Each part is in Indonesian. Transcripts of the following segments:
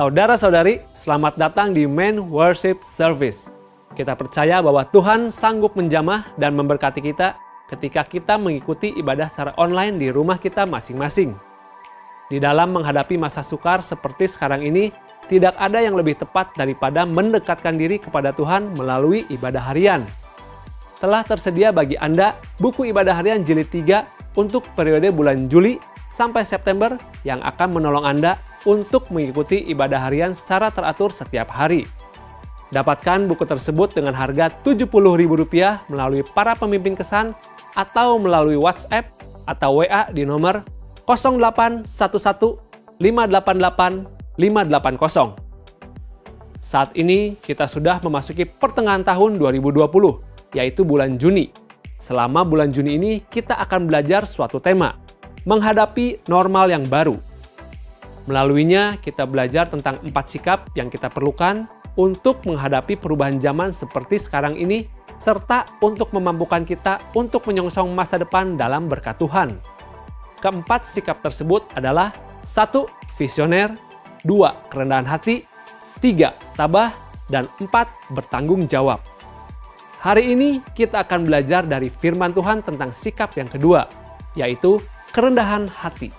Saudara-saudari, selamat datang di Main Worship Service. Kita percaya bahwa Tuhan sanggup menjamah dan memberkati kita ketika kita mengikuti ibadah secara online di rumah kita masing-masing. Di dalam menghadapi masa sukar seperti sekarang ini, tidak ada yang lebih tepat daripada mendekatkan diri kepada Tuhan melalui ibadah harian. Telah tersedia bagi Anda buku ibadah harian jilid 3 untuk periode bulan Juli sampai September yang akan menolong Anda untuk mengikuti ibadah harian secara teratur setiap hari. Dapatkan buku tersebut dengan harga Rp70.000 melalui para pemimpin kesan atau melalui WhatsApp atau WA di nomor 0811 588 580. Saat ini kita sudah memasuki pertengahan tahun 2020, yaitu bulan Juni. Selama bulan Juni ini kita akan belajar suatu tema, menghadapi normal yang baru. Melaluinya kita belajar tentang 4 sikap yang kita perlukan untuk menghadapi perubahan zaman seperti sekarang ini, serta untuk memampukan kita untuk menyongsong masa depan dalam berkat Tuhan. Keempat sikap tersebut adalah 1. Visioner, 2. Kerendahan hati, 3. Tabah, dan 4. Bertanggung jawab. Hari ini kita akan belajar dari firman Tuhan tentang sikap yang kedua, yaitu kerendahan hati.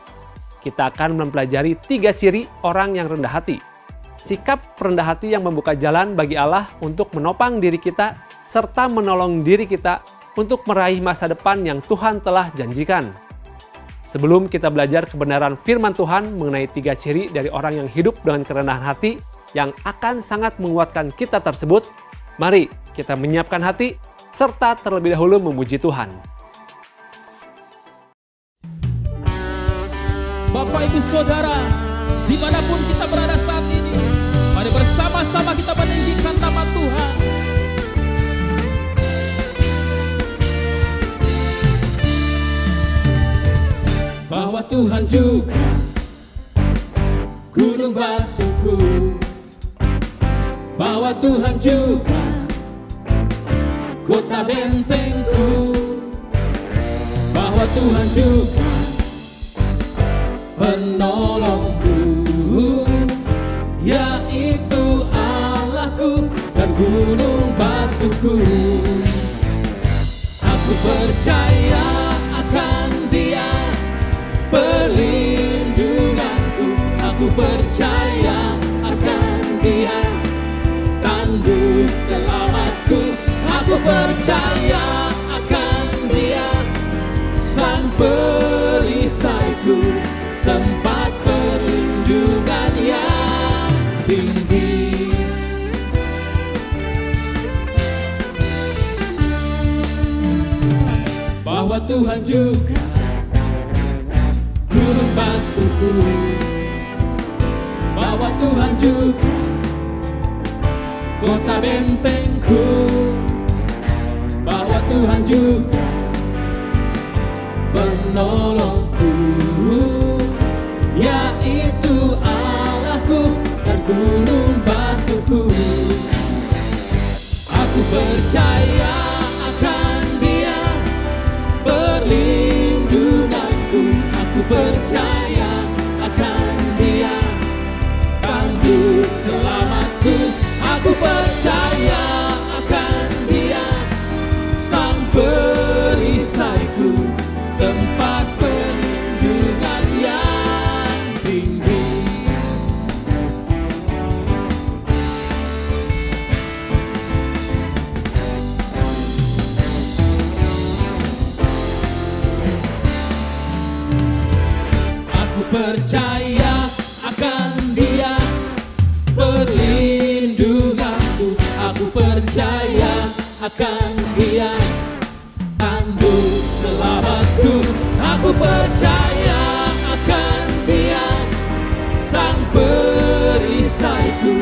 Kita akan mempelajari 3 ciri orang yang rendah hati. Sikap rendah hati yang membuka jalan bagi Allah untuk menopang diri kita, serta menolong diri kita untuk meraih masa depan yang Tuhan telah janjikan. Sebelum kita belajar kebenaran firman Tuhan mengenai 3 ciri dari orang yang hidup dengan kerendahan hati yang akan sangat menguatkan kita tersebut, mari kita menyiapkan hati serta terlebih dahulu memuji Tuhan. Bapak, Ibu, Saudara, dimanapun kita berada saat ini, mari bersama-sama kita meninggikan nama Tuhan. Bahwa Tuhan juga gunung batuku, bahwa Tuhan juga kota bentengku, bahwa Tuhan juga penolongku, yaitu Allahku dan gunung batuku. Aku percaya akan Dia, perlindunganku. Aku percaya akan Dia, tanduk selamatku. Aku percaya akan Dia, sang perisaiku, tempat perlindungan yang tinggi. Bahwa Tuhan juga gunung batuku, bahwa Tuhan juga kota bentengku, bahwa Tuhan juga penolongku, yaitu Allahku dan gunung batuku. Aku percaya akan Dia, perlindunganku. Aku percaya akan Dia, tanduk selamatku. Aku percaya akan Dia, sang perisaiku, tempat perlindungan yang tinggi. Aku percaya akan Dia, perlindunganku. Aku percaya akan Dia, tanduk selamatku. Aku percaya akan Dia, sang perisaiku,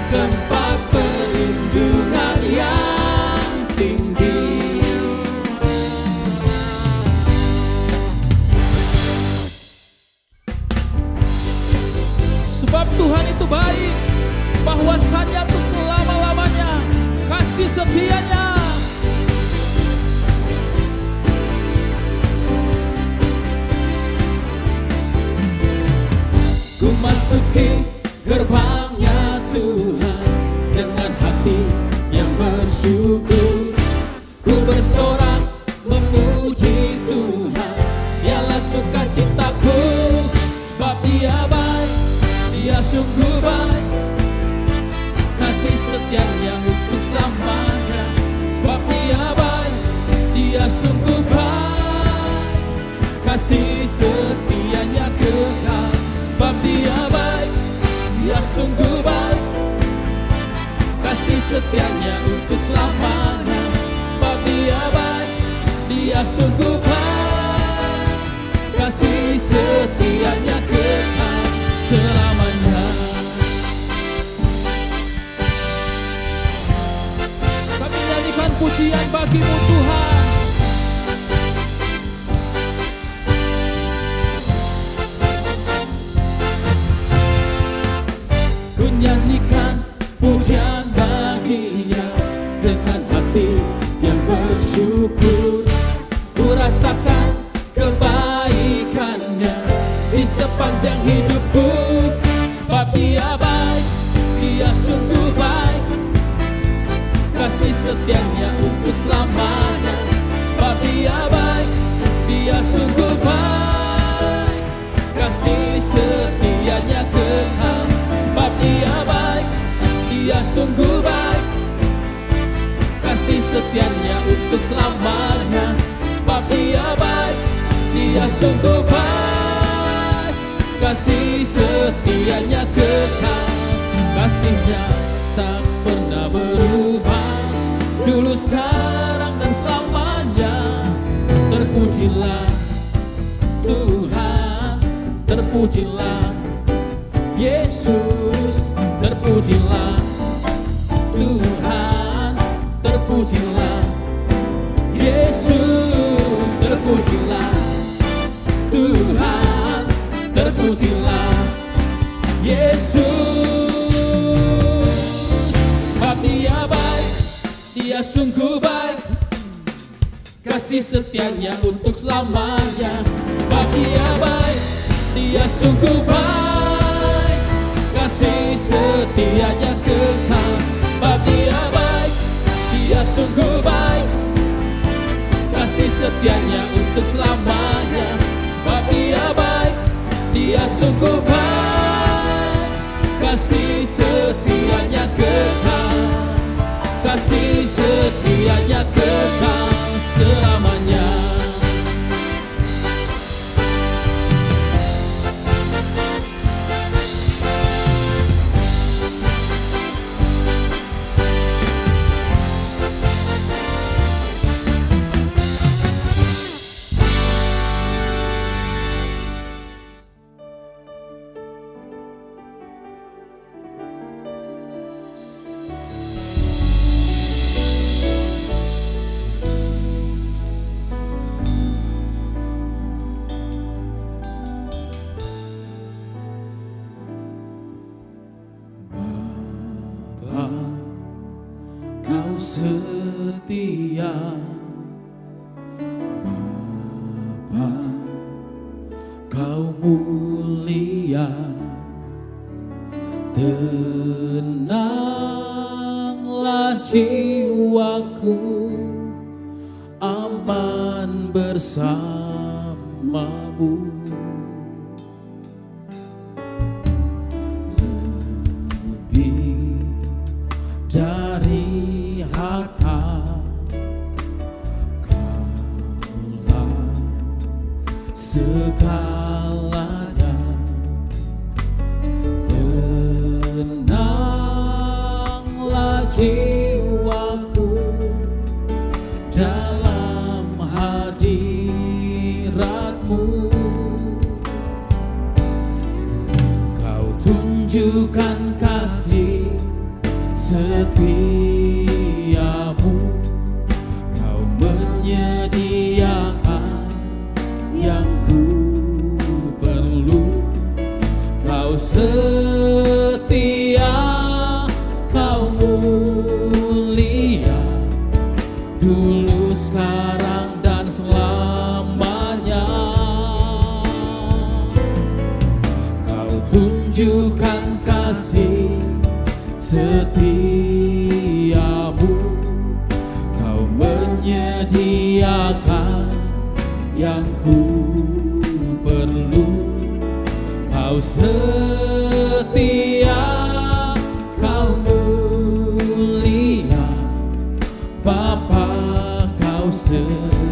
tempat perlindungan yang tinggi. Sebab Tuhan itu baik, bahwasanya untuk selama-lamanya kasih setianya. Ku masuki gerbangnya Tuhan dengan hati yang bersyukur. Ku bersorak memuji Tuhan, dialah sukacitaku. Sebab Dia baik, Dia sungguh baik, kasih setianya untuk selamanya. Sebab Dia baik, Dia sungguh baik, kasih setianya kekal. Sebab Dia baik, Dia sungguh baik, kasih setianya untuk selamanya. Sebab Dia baik, Dia sungguh baik, kasih setianya kekal selamanya. Kami nyanyikan pujian bagi-Mu Tuhan. Ku nyanyikan pujian bagi-Nya dengan hati yang bersyukur. Ku rasakan kebaikan-Nya di sepanjang hidupku. Sebab Dia baik, Dia sungguh baik, kasih setianya untuk selamanya. Sebab Dia baik, Dia sungguh baik, kasih setianya kekal. Sebab Dia baik, Dia sungguh baik, kasih setianya untuk selamanya. Sebab Dia baik, Dia sungguh baik, kasih setianya kekal. Kasih-Nya tak pernah berubah, dulu, sekarang, dan selamanya. Terpujilah Tuhan, terpujilah Yesus, terpujilah Tuhan, terpujilah Yesus, terpujilah Tuhan, terpujilah Yesus. Sebab Dia baik, Dia sungguh baik, kasih setianya untuk selamanya. Sebab Dia baik, Dia sungguh baik, kasih setianya kekal. Sebab Dia baik, Dia sungguh baik, kasih setianya untuk selamanya. Sebab Dia baik, Dia sungguh baik, kasih setianya kekal, kasih setianya kekal selamanya. Kau setia, Bapa, Kau mulia. Tenanglah jiwaku, aman bersamamu. Lebih dari harta, Kaulah segalanya. Tenanglah jiwaku dalam hadirat-Mu. Kau tunjukkan kasih setiamu, Kau menyediakan yang ku perlu. Kau setia, Kau mulia, dulu, sekarang, dan selamanya. Kau tunjukkan tunjukkan kasih setiamu. Kau menyediakan yang ku perlu. Kau setia, kau mulia, Bapa kau setia.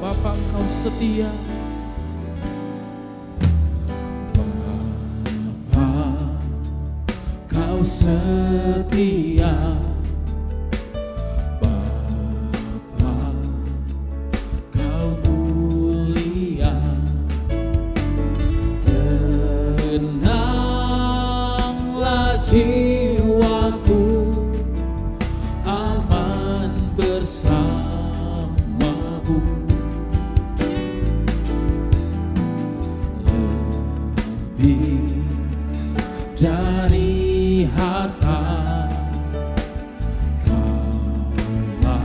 Bapa kau setia. Setia Bapa, kau mulia. Tenanglah jiwaku, aman bersamamu. Lebih dari harta, Kaulah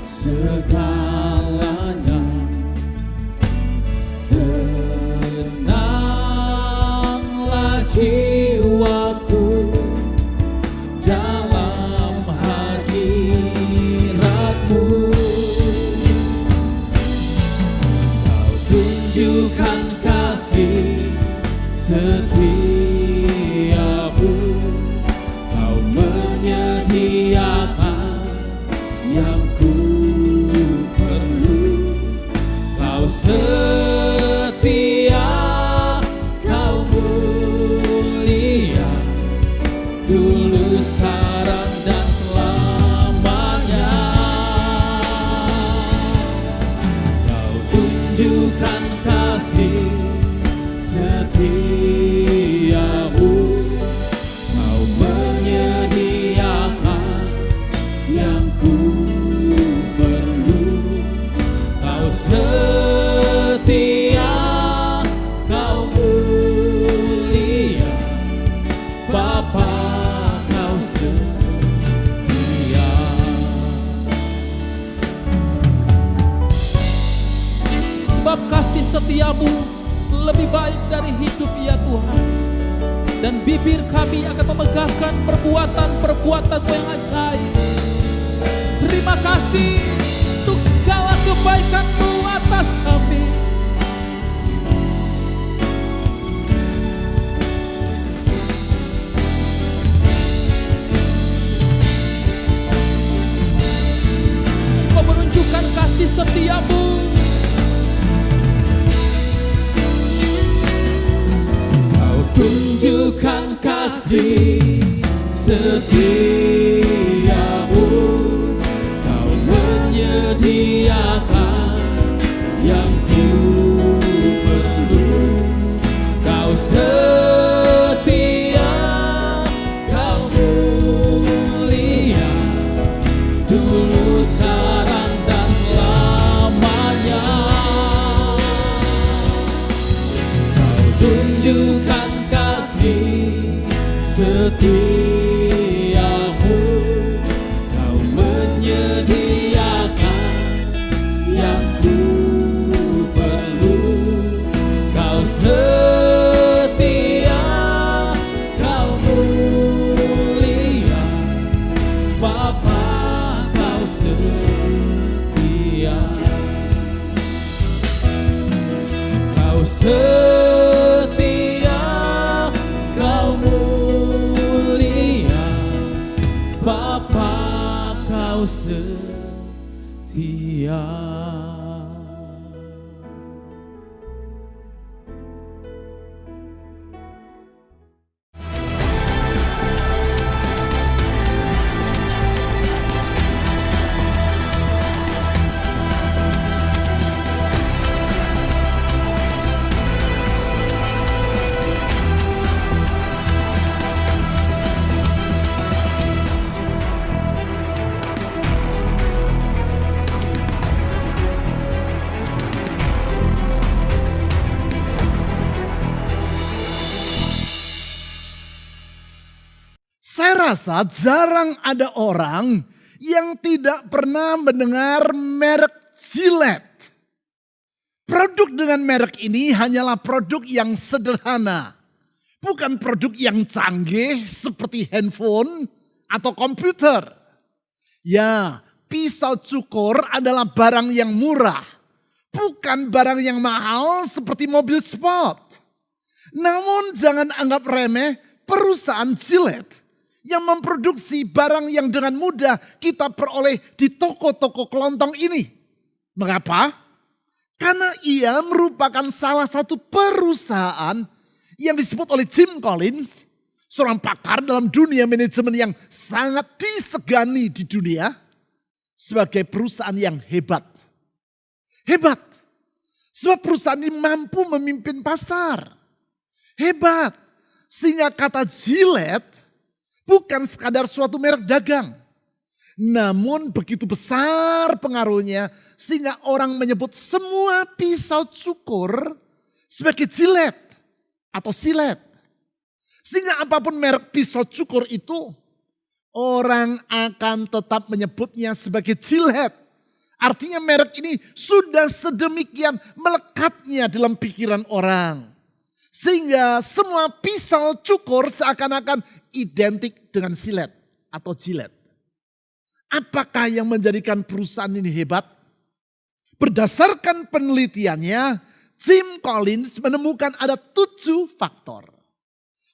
segalanya. Tenanglah jiwaku dalam hadirat-Mu. Kau tunjukkan kasih setiamu. Kau menyediakan yang ku perlu. Kau setia, kau mulia, dulu, sekarang, dan selamanya. Kau tunjukkan kasih setiamu. Kau menyediakan yang ku perlu. Kau setia, kau mulia, Bapa kau setia. Sebab kasih setiamu lebih baik dari hidup ya Tuhan. Dan bibir kami akan memegahkan perbuatan-perbuatan-Mu yang ajaib. Terima kasih untuk segala kebaikan-Mu atas kami. Kau menunjukkan kasih setiamu. Tunjukkan kasih setiamu. Kau menyediakan yang ku perlu. Kau setia, kau mulia, dulu, sekarang, dan selamanya. Kau tunjukkan setiamu. Kau menyediakan yang ku perlu. Kau setia, kau mulia, Bapa kau setia. Kau setia, Bapa kau setia. rasa jarang ada orang yang tidak pernah mendengar merek Gillette. Produk dengan merek ini hanyalah produk yang sederhana. Bukan produk yang canggih seperti handphone atau komputer. Ya, pisau cukur adalah barang yang murah. Bukan barang yang mahal seperti mobil sport. Namun jangan anggap remeh perusahaan Gillette yang memproduksi barang yang dengan mudah kita peroleh di toko-toko kelontong ini. Mengapa? Karena ia merupakan salah satu perusahaan yang disebut oleh Jim Collins, seorang pakar dalam dunia manajemen yang sangat disegani di dunia, sebagai perusahaan yang hebat. Hebat. Sebab perusahaan ini mampu memimpin pasar. Hebat. Sehingga kata Gillette bukan sekadar suatu merek dagang. Namun begitu besar pengaruhnya sehingga orang menyebut semua pisau cukur sebagai Gillette atau Gillette. Sehingga apapun merek pisau cukur itu, orang akan tetap menyebutnya sebagai Gillette. Artinya merek ini sudah sedemikian melekatnya dalam pikiran orang. Sehingga semua pisau cukur seakan-akan identik dengan Gillette atau Gillette. Apakah yang menjadikan perusahaan ini hebat? Berdasarkan penelitiannya, Jim Collins menemukan ada 7 faktor.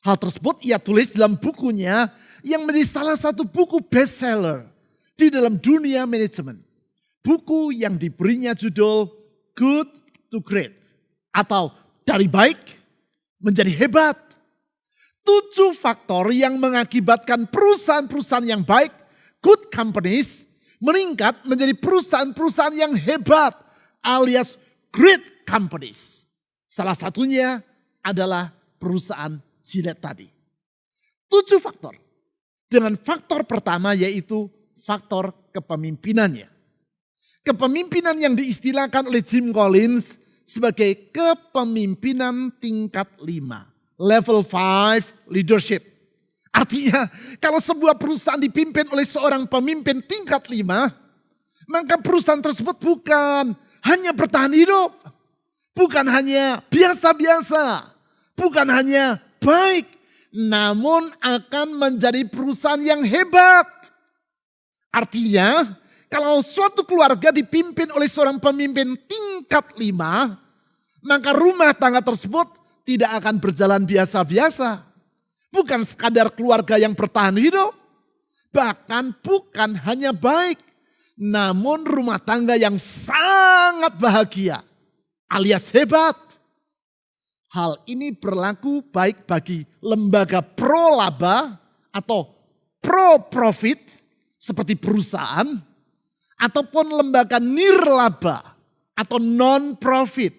Hal tersebut ia tulis dalam bukunya yang menjadi salah satu buku bestseller di dalam dunia manajemen. Buku yang diberinya judul Good to Great atau dari baik menjadi hebat. 7 faktor yang mengakibatkan perusahaan-perusahaan yang baik, good companies, meningkat menjadi perusahaan-perusahaan yang hebat alias great companies. Salah satunya adalah perusahaan Gillette tadi. 7 faktor. Dengan faktor pertama yaitu faktor kepemimpinannya. Kepemimpinan yang diistilahkan oleh Jim Collins sebagai kepemimpinan tingkat 5. Level 5 leadership. Artinya kalau sebuah perusahaan dipimpin oleh seorang pemimpin tingkat 5, maka perusahaan tersebut bukan hanya bertahan hidup. Bukan hanya biasa-biasa. Bukan hanya baik. Namun akan menjadi perusahaan yang hebat. Artinya kalau suatu keluarga dipimpin oleh seorang pemimpin tingkat 5, maka rumah tangga tersebut tidak akan berjalan biasa-biasa. Bukan sekadar keluarga yang bertahan hidup. Bahkan bukan hanya baik. Namun rumah tangga yang sangat bahagia. Alias hebat. Hal ini berlaku baik bagi lembaga pro-laba atau pro-profit seperti perusahaan. Ataupun lembaga nirlaba atau non-profit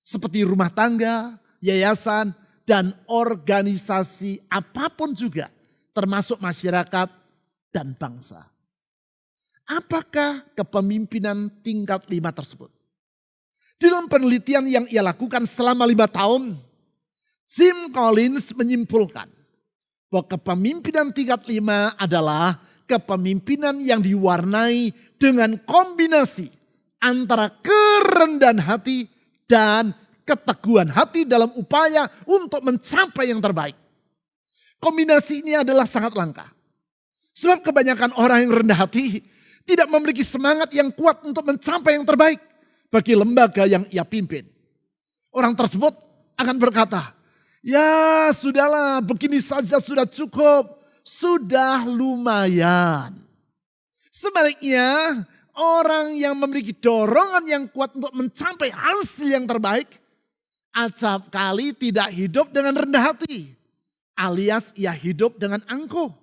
seperti rumah tangga, yayasan, dan organisasi apapun juga termasuk masyarakat dan bangsa. Apakah kepemimpinan tingkat 5 tersebut? Dalam penelitian yang ia lakukan selama 5 tahun, Jim Collins menyimpulkan bahwa kepemimpinan tingkat 5 adalah kepemimpinan yang diwarnai dengan kombinasi antara kerendahan hati dan keteguhan hati dalam upaya untuk mencapai yang terbaik. Kombinasi ini adalah sangat langka. Sebab kebanyakan orang yang rendah hati tidak memiliki semangat yang kuat untuk mencapai yang terbaik bagi lembaga yang ia pimpin. Orang tersebut akan berkata, ya sudahlah begini saja sudah cukup, sudah lumayan. Sebaliknya orang yang memiliki dorongan yang kuat untuk mencapai hasil yang terbaik, acap kali tidak hidup dengan rendah hati. Alias ia hidup dengan angkuh.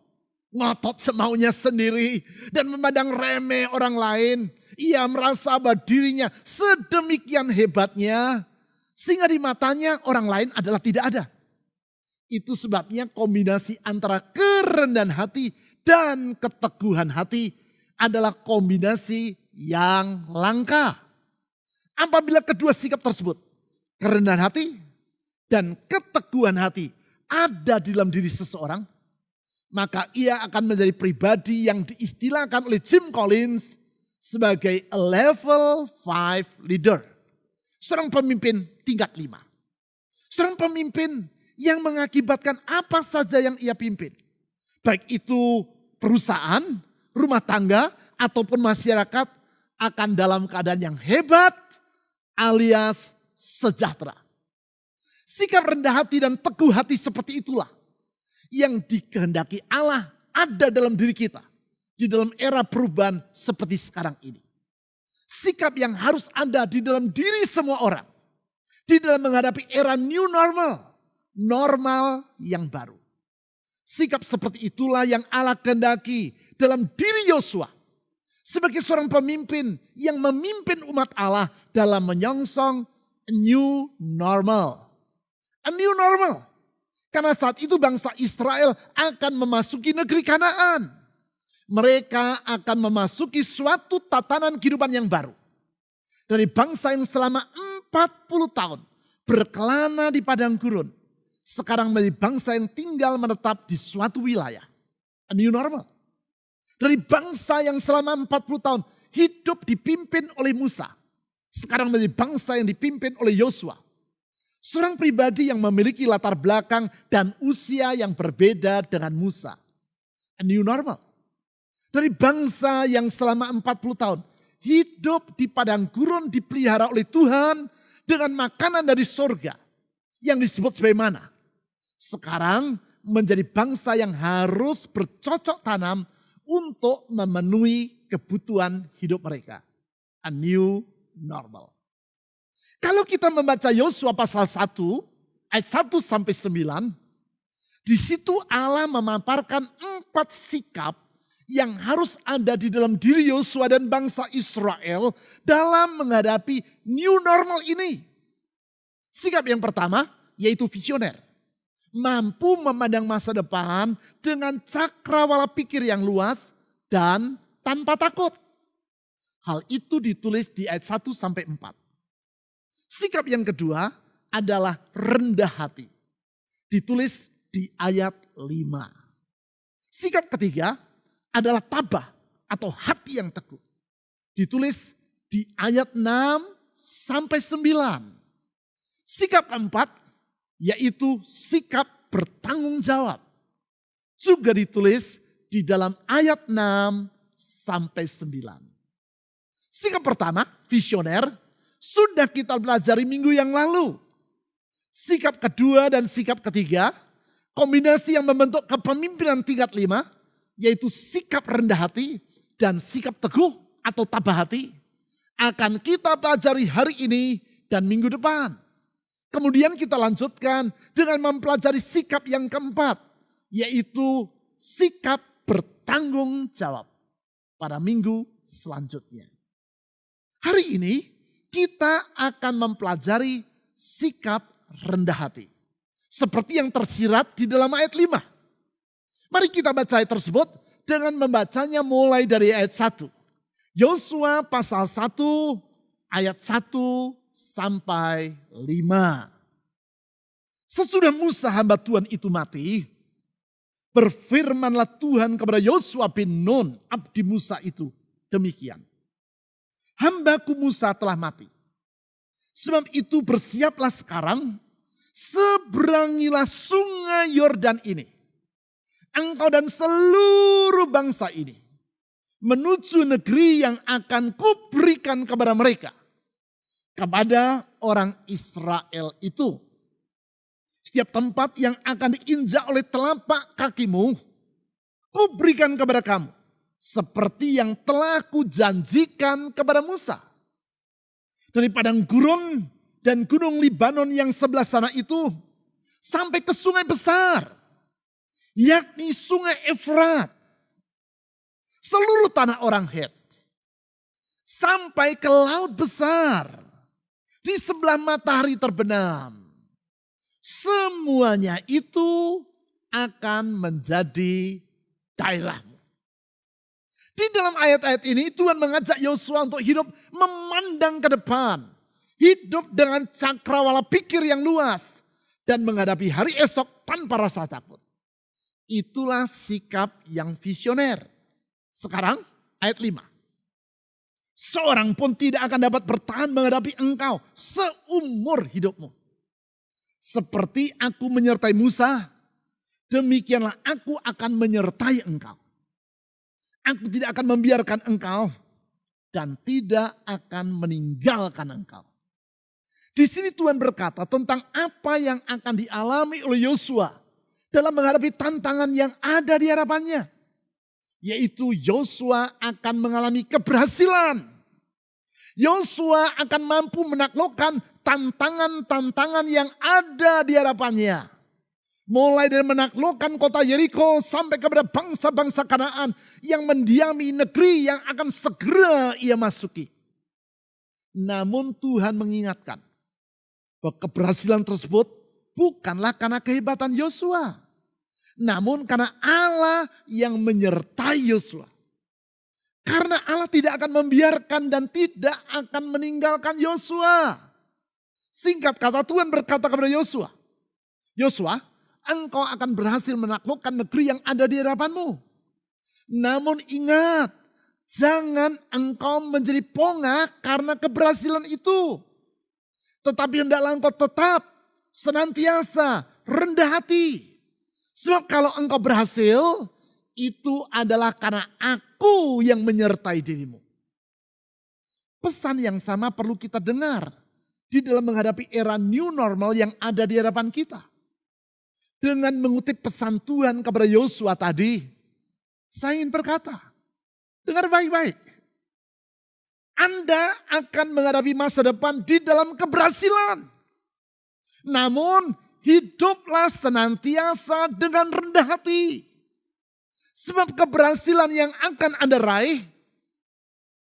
Ngotot semaunya sendiri dan memandang remeh orang lain. Ia merasa bahwa dirinya sedemikian hebatnya. Sehingga di matanya orang lain adalah tidak ada. Itu sebabnya kombinasi antara kerendahan hati dan keteguhan hati adalah kombinasi yang langka. Apabila kedua sikap tersebut, kerendahan hati dan keteguhan hati ada di dalam diri seseorang, maka ia akan menjadi pribadi yang diistilahkan oleh Jim Collins sebagai a level 5 leader. Seorang pemimpin tingkat 5. Seorang pemimpin yang mengakibatkan apa saja yang ia pimpin. Baik itu perusahaan, rumah tangga, ataupun masyarakat akan dalam keadaan yang hebat alias sejahtera. Sikap rendah hati dan teguh hati seperti itulah yang dikehendaki Allah ada dalam diri kita. Di dalam era perubahan seperti sekarang ini. Sikap yang harus ada di dalam diri semua orang. Di dalam menghadapi era new normal. Normal yang baru. Sikap seperti itulah yang Allah kehendaki dalam diri Yosua. Sebagai seorang pemimpin yang memimpin umat Allah dalam menyongsong a new normal. A new normal. Karena saat itu bangsa Israel akan memasuki negeri Kanaan. Mereka akan memasuki suatu tatanan kehidupan yang baru. Dari bangsa yang selama 40 tahun berkelana di padang gurun. Sekarang menjadi bangsa yang tinggal menetap di suatu wilayah. A new normal. Dari bangsa yang selama 40 tahun hidup dipimpin oleh Musa. Sekarang menjadi bangsa yang dipimpin oleh Yosua. Seorang pribadi yang memiliki latar belakang dan usia yang berbeda dengan Musa. A new normal. Dari bangsa yang selama 40 tahun hidup di padang gurun dipelihara oleh Tuhan dengan makanan dari sorga yang disebut sebagai mana. Sekarang menjadi bangsa yang harus bercocok tanam untuk memenuhi kebutuhan hidup mereka. A new normal. Kalau kita membaca Yosua pasal 1 ayat 1 sampai 9, di situ Allah memaparkan 4 sikap yang harus ada di dalam diri Yosua dan bangsa Israel dalam menghadapi new normal ini. Sikap yang pertama yaitu visioner. Mampu memandang masa depan dengan cakrawala pikir yang luas dan tanpa takut. Hal itu ditulis di ayat 1 sampai 4. Sikap yang kedua adalah rendah hati. Ditulis di ayat 5. Sikap ketiga adalah tabah atau hati yang teguh. Ditulis di ayat 6 sampai 9. Sikap keempat yaitu sikap bertanggung jawab. Juga ditulis di dalam ayat 6 sampai 9. Sikap pertama, visioner, sudah kita pelajari minggu yang lalu. Sikap kedua dan sikap ketiga, kombinasi yang membentuk kepemimpinan tingkat 5, yaitu sikap rendah hati dan sikap teguh atau tabah hati, akan kita pelajari hari ini dan minggu depan. Kemudian kita lanjutkan dengan mempelajari sikap yang keempat, yaitu sikap bertanggung jawab pada minggu selanjutnya. Hari ini kita akan mempelajari sikap rendah hati. Seperti yang tersirat di dalam ayat 5. Mari kita baca ayat tersebut dengan membacanya mulai dari ayat 1. Yosua pasal 1 ayat 1 sampai 5. Sesudah Musa hamba Tuhan itu mati, berfirmanlah Tuhan kepada Yosua bin Nun, abdi Musa itu, demikian. Hambaku Musa telah mati. Sebab itu bersiaplah sekarang, seberangilah sungai Yordan ini. Engkau dan seluruh bangsa ini menuju negeri yang akan kuberikan kepada mereka. Kepada orang Israel itu. Setiap tempat yang akan diinjak oleh telapak kakimu, kuberikan kepada kamu. Seperti yang telah kujanjikan kepada Musa. Dari padang gurun dan gunung Libanon yang sebelah sana itu, sampai ke sungai besar, yakni sungai Efrat. Seluruh tanah orang Het. Sampai ke laut besar, di sebelah matahari terbenam. Semuanya itu akan menjadi daerahmu. Di dalam ayat-ayat ini Tuhan mengajak Yosua untuk hidup memandang ke depan. Hidup dengan cakrawala pikir yang luas. Dan menghadapi hari esok tanpa rasa takut. Itulah sikap yang visioner. Sekarang ayat 5. Seorang pun tidak akan dapat bertahan menghadapi engkau seumur hidupmu. Seperti aku menyertai Musa, demikianlah aku akan menyertai engkau. Aku tidak akan membiarkan engkau dan tidak akan meninggalkan engkau. Di sini Tuhan berkata tentang apa yang akan dialami oleh Yosua dalam menghadapi tantangan yang ada di hadapannya. Yaitu Yosua akan mengalami keberhasilan. Yosua akan mampu menaklukkan tantangan-tantangan yang ada di hadapannya. Mulai dari menaklukkan kota Yeriko sampai kepada bangsa-bangsa Kanaan yang mendiami negeri yang akan segera ia masuki. Namun Tuhan mengingatkan bahwa keberhasilan tersebut bukanlah karena kehebatan Yosua, namun karena Allah yang menyertai Yosua. Karena Allah tidak akan membiarkan dan tidak akan meninggalkan Yosua. Singkat kata Tuhan berkata kepada Yosua, Yosua, engkau akan berhasil menaklukkan negeri yang ada di hadapanmu. Namun ingat, jangan engkau menjadi pongah karena keberhasilan itu. Tetapi hendaklah engkau tetap senantiasa rendah hati. Sebab kalau engkau berhasil, itu adalah karena aku yang menyertai dirimu. Pesan yang sama perlu kita dengar di dalam menghadapi era new normal yang ada di hadapan kita. Dengan mengutip pesan Tuhan kepada Yosua tadi, saya ingin berkata, dengar baik-baik. Anda akan menghadapi masa depan di dalam keberhasilan. Namun hiduplah senantiasa dengan rendah hati. Sebab keberhasilan yang akan Anda raih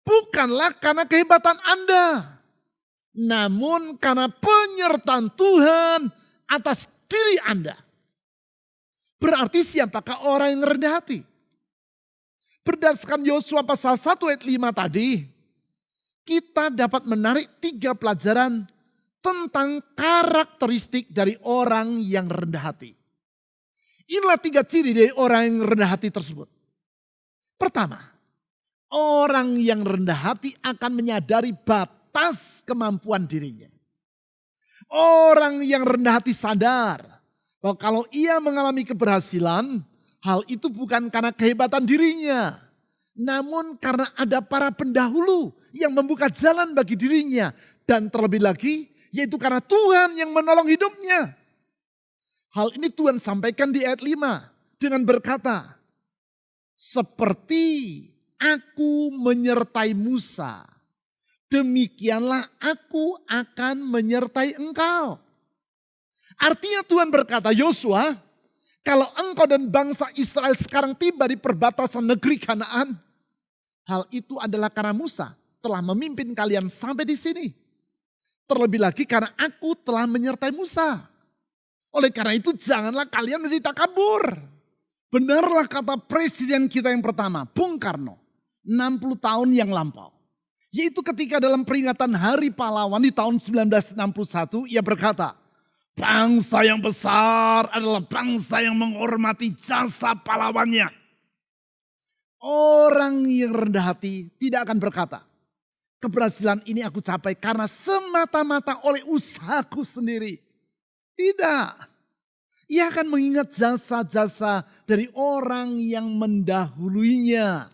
bukanlah karena kehebatan Anda. Namun karena penyertaan Tuhan atas diri Anda. Berarti siapakah orang yang rendah hati? Berdasarkan Yosua pasal 1 ayat 5 tadi, kita dapat menarik 3 pelajaran tentang karakteristik dari orang yang rendah hati. Inilah 3 ciri dari orang yang rendah hati tersebut. Pertama, orang yang rendah hati akan menyadari batas kemampuan dirinya. Orang yang rendah hati sadar bahwa kalau ia mengalami keberhasilan, hal itu bukan karena kehebatan dirinya. Namun karena ada para pendahulu yang membuka jalan bagi dirinya. Dan terlebih lagi, yaitu karena Tuhan yang menolong hidupnya. Hal ini Tuhan sampaikan di ayat 5 dengan berkata, seperti aku menyertai Musa, demikianlah aku akan menyertai engkau. Artinya Tuhan berkata, Yosua, kalau engkau dan bangsa Israel sekarang tiba di perbatasan negeri Kanaan, hal itu adalah karena Musa telah memimpin kalian sampai di sini. Terlebih lagi karena aku telah menyertai Musa. Oleh karena itu janganlah kalian menjadi takabur. Benarlah kata presiden kita yang pertama, Bung Karno, 60 tahun yang lampau. Yaitu ketika dalam peringatan Hari Pahlawan di tahun 1961, ia berkata, bangsa yang besar adalah bangsa yang menghormati jasa pahlawannya. Orang yang rendah hati tidak akan berkata, keberhasilan ini aku capai karena semata-mata oleh usahaku sendiri. Tidak. Ia akan mengingat jasa-jasa dari orang yang mendahulunya.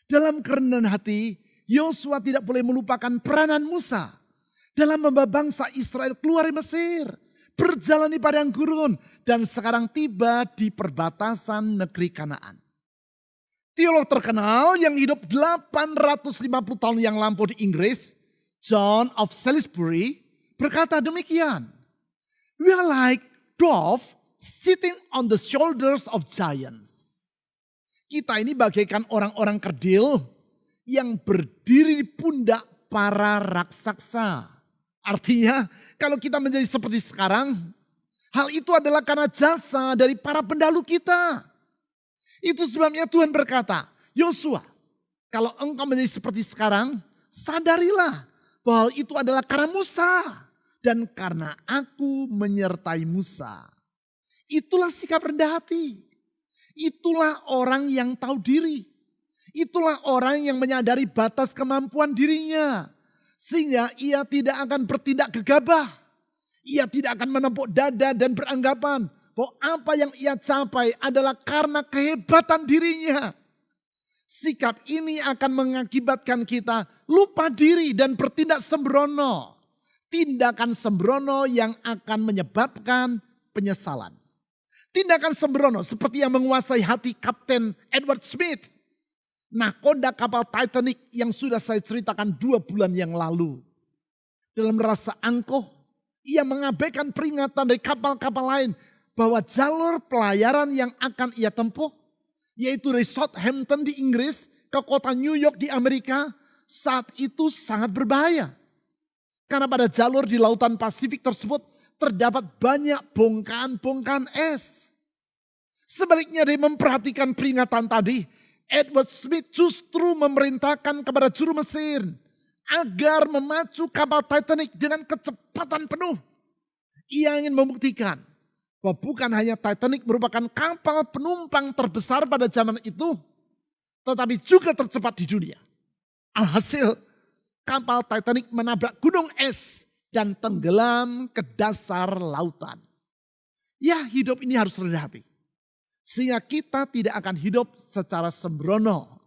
Dalam kerendahan hati, Yosua tidak boleh melupakan peranan Musa dalam membawa bangsa Israel keluar dari Mesir, berjalan di padang gurun, dan sekarang tiba di perbatasan negeri Kanaan. Teolog terkenal yang hidup 850 tahun yang lampau di Inggris, John of Salisbury, berkata demikian. We are like dove sitting on the shoulders of giants. Kita ini bagaikan orang-orang kerdil yang berdiri di pundak para raksasa. Artinya kalau kita menjadi seperti sekarang, hal itu adalah karena jasa dari para pendahulu kita. Itu sebabnya Tuhan berkata, Yosua, kalau engkau menjadi seperti sekarang, sadarilah bahwa itu adalah karena Musa. Dan karena aku menyertai Musa. Itulah sikap rendah hati. Itulah orang yang tahu diri. Itulah orang yang menyadari batas kemampuan dirinya. Sehingga ia tidak akan bertindak gegabah. Ia tidak akan menepuk dada dan beranggapan bahwa apa yang ia capai adalah karena kehebatan dirinya. Sikap ini akan mengakibatkan kita lupa diri dan bertindak sembrono. Tindakan sembrono yang akan menyebabkan penyesalan. Tindakan sembrono seperti yang menguasai hati Kapten Edward Smith, nakoda kapal Titanic yang sudah saya ceritakan 2 bulan yang lalu. Dalam rasa angkuh, ia mengabaikan peringatan dari kapal-kapal lain bahwa jalur pelayaran yang akan ia tempuh, yaitu dari Southampton di Inggris ke kota New York di Amerika, saat itu sangat berbahaya. Karena pada jalur di lautan Pasifik tersebut terdapat banyak bongkahan-bongkahan es. Sebaliknya dari memperhatikan peringatan tadi, Edward Smith justru memerintahkan kepada juru mesin agar memacu kapal Titanic dengan kecepatan penuh. Ia ingin membuktikan bahwa bukan hanya Titanic merupakan kapal penumpang terbesar pada zaman itu, tetapi juga tercepat di dunia. Alhasil, kapal Titanic menabrak gunung es dan tenggelam ke dasar lautan. Ya, hidup ini harus rendah hati. Sehingga kita tidak akan hidup secara sembrono.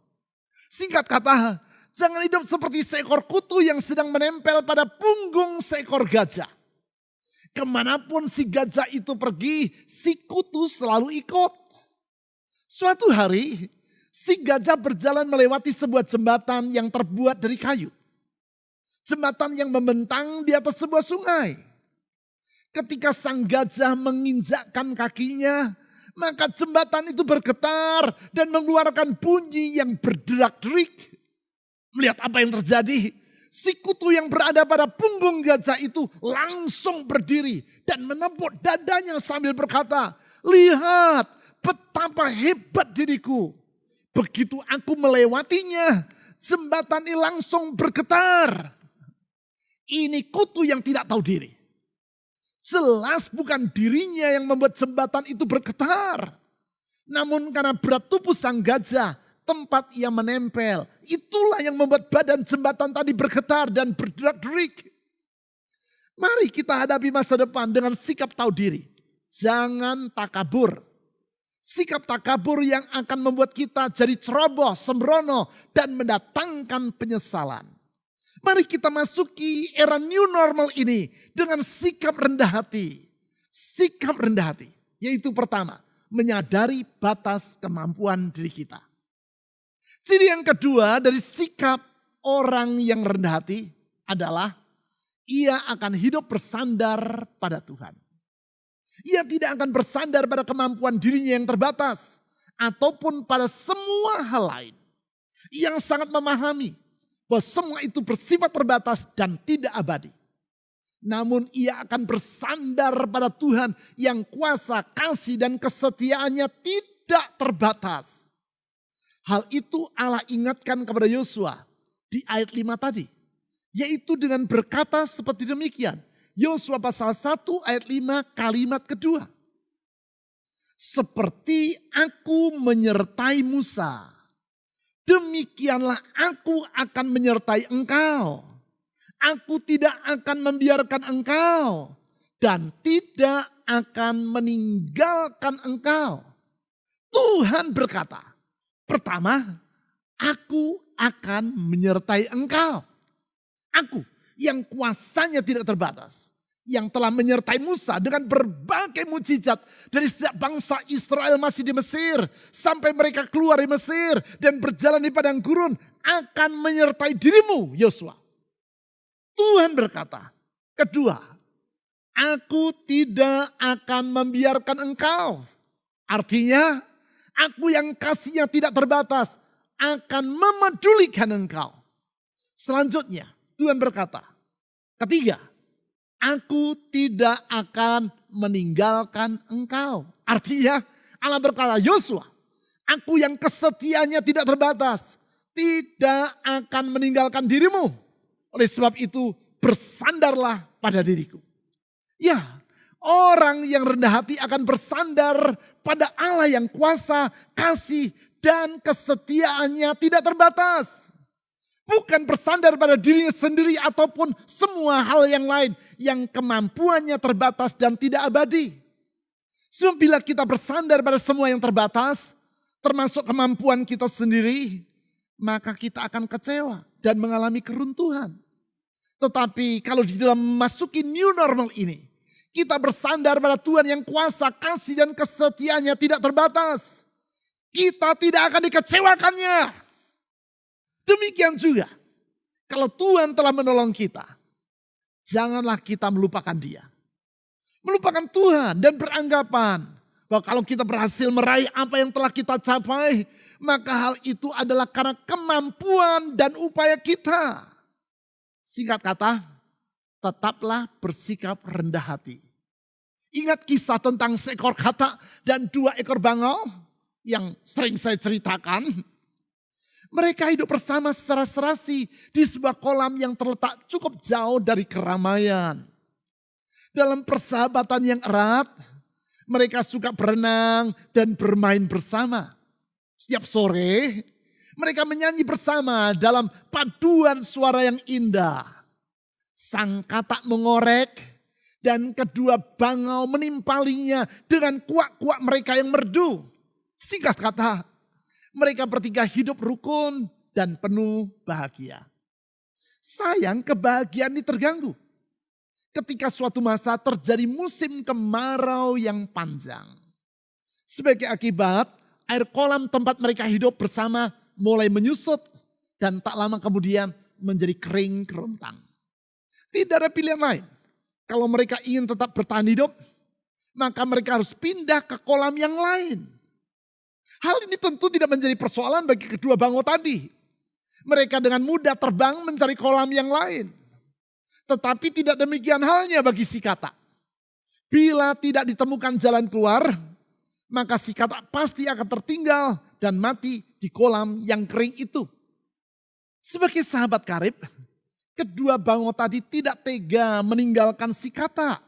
Singkat kata, jangan hidup seperti seekor kutu yang sedang menempel pada punggung seekor gajah. Kemanapun si gajah itu pergi, si kutu selalu ikut. Suatu hari, si gajah berjalan melewati sebuah jembatan yang terbuat dari kayu. Jembatan yang membentang di atas sebuah sungai. Ketika sang gajah menginjakkan kakinya, maka jembatan itu bergetar dan mengeluarkan bunyi yang berderak-derik. Melihat apa yang terjadi, si kutu yang berada pada punggung gajah itu langsung berdiri dan menepuk dadanya sambil berkata, "Lihat betapa hebat diriku. Begitu aku melewatinya, jembatan ini langsung bergetar." Ini kutu yang tidak tahu diri. Jelas bukan dirinya yang membuat jembatan itu bergetar. Namun karena berat tubuh sang gajah, tempat ia menempel, itulah yang membuat badan jembatan tadi bergetar dan berderak-derik. Mari kita hadapi masa depan dengan sikap tahu diri. Jangan takabur. Sikap takabur yang akan membuat kita jadi ceroboh, sembrono, dan mendatangkan penyesalan. Mari kita masuki era new normal ini dengan sikap rendah hati. Sikap rendah hati, yaitu pertama, menyadari batas kemampuan diri kita. Ciri yang kedua dari sikap orang yang rendah hati adalah ia akan hidup bersandar pada Tuhan. Ia tidak akan bersandar pada kemampuan dirinya yang terbatas ataupun pada semua hal lain. Yang sangat memahami bahwa semua itu bersifat terbatas dan tidak abadi. Namun ia akan bersandar pada Tuhan yang kuasa, kasih dan kesetiaannya tidak terbatas. Hal itu Allah ingatkan kepada Yosua di ayat 5 tadi. Yaitu dengan berkata seperti demikian. Yosua pasal 1 ayat 5 kalimat kedua. Seperti aku menyertai Musa, demikianlah aku akan menyertai engkau. Aku tidak akan membiarkan engkau dan tidak akan meninggalkan engkau. Tuhan berkata, pertama, aku akan menyertai engkau. Aku yang kuasanya tidak terbatas. Yang telah menyertai Musa dengan berbagai mujizat dari sejak bangsa Israel masih di Mesir sampai mereka keluar dari Mesir dan berjalan di padang gurun akan menyertai dirimu, Yosua. Tuhan berkata, kedua, aku tidak akan membiarkan engkau. Artinya, aku yang kasihnya tidak terbatas akan memedulikan engkau. Selanjutnya, Tuhan berkata, ketiga, aku tidak akan meninggalkan engkau. Artinya Allah berkata, Yosua, aku yang kesetiaannya tidak terbatas, tidak akan meninggalkan dirimu. Oleh sebab itu bersandarlah pada diriku. Ya, Orang yang rendah hati akan bersandar pada Allah yang kuasa, kasih, dan kesetiaannya tidak terbatas. Bukan bersandar pada dirinya sendiri ataupun semua hal yang lain yang kemampuannya terbatas dan tidak abadi. Sebab bila kita bersandar pada semua yang terbatas, termasuk kemampuan kita sendiri, maka kita akan kecewa dan mengalami keruntuhan. Tetapi kalau di dalam memasuki new normal ini, kita bersandar pada Tuhan yang kuasa, kasih dan kesetiaannya tidak terbatas. Kita tidak akan dikecewakannya. Demikian juga, kalau Tuhan telah menolong kita, janganlah kita melupakan Dia. Melupakan Tuhan dan beranggapan bahwa kalau kita berhasil meraih apa yang telah kita capai, maka hal itu adalah karena kemampuan dan upaya kita. Singkat kata, tetaplah bersikap rendah hati. Ingat kisah tentang seekor katak dan 2 ekor bangau yang sering saya ceritakan. Mereka hidup bersama secara serasi di sebuah kolam yang terletak cukup jauh dari keramaian. Dalam persahabatan yang erat, mereka suka berenang dan bermain bersama. Setiap sore, mereka menyanyi bersama dalam paduan suara yang indah. Sang katak mengorek dan kedua bangau menimpalinya dengan kuak-kuak mereka yang merdu. Singkat kata, mereka bertiga hidup rukun dan penuh bahagia. Sayang, kebahagiaan ini terganggu ketika suatu masa terjadi musim kemarau yang panjang. Sebagai akibat, air kolam tempat mereka hidup bersama mulai menyusut dan tak lama kemudian menjadi kering kerontang. Tidak ada pilihan lain. Kalau mereka ingin tetap bertahan hidup, maka mereka harus pindah ke kolam yang lain. Hal ini tentu tidak menjadi persoalan bagi kedua bangau tadi. Mereka dengan mudah terbang mencari kolam yang lain. Tetapi tidak demikian halnya bagi si katak. Bila tidak ditemukan jalan keluar, maka si katak pasti akan tertinggal dan mati di kolam yang kering itu. Sebagai sahabat karib, kedua bangau tadi tidak tega meninggalkan si katak.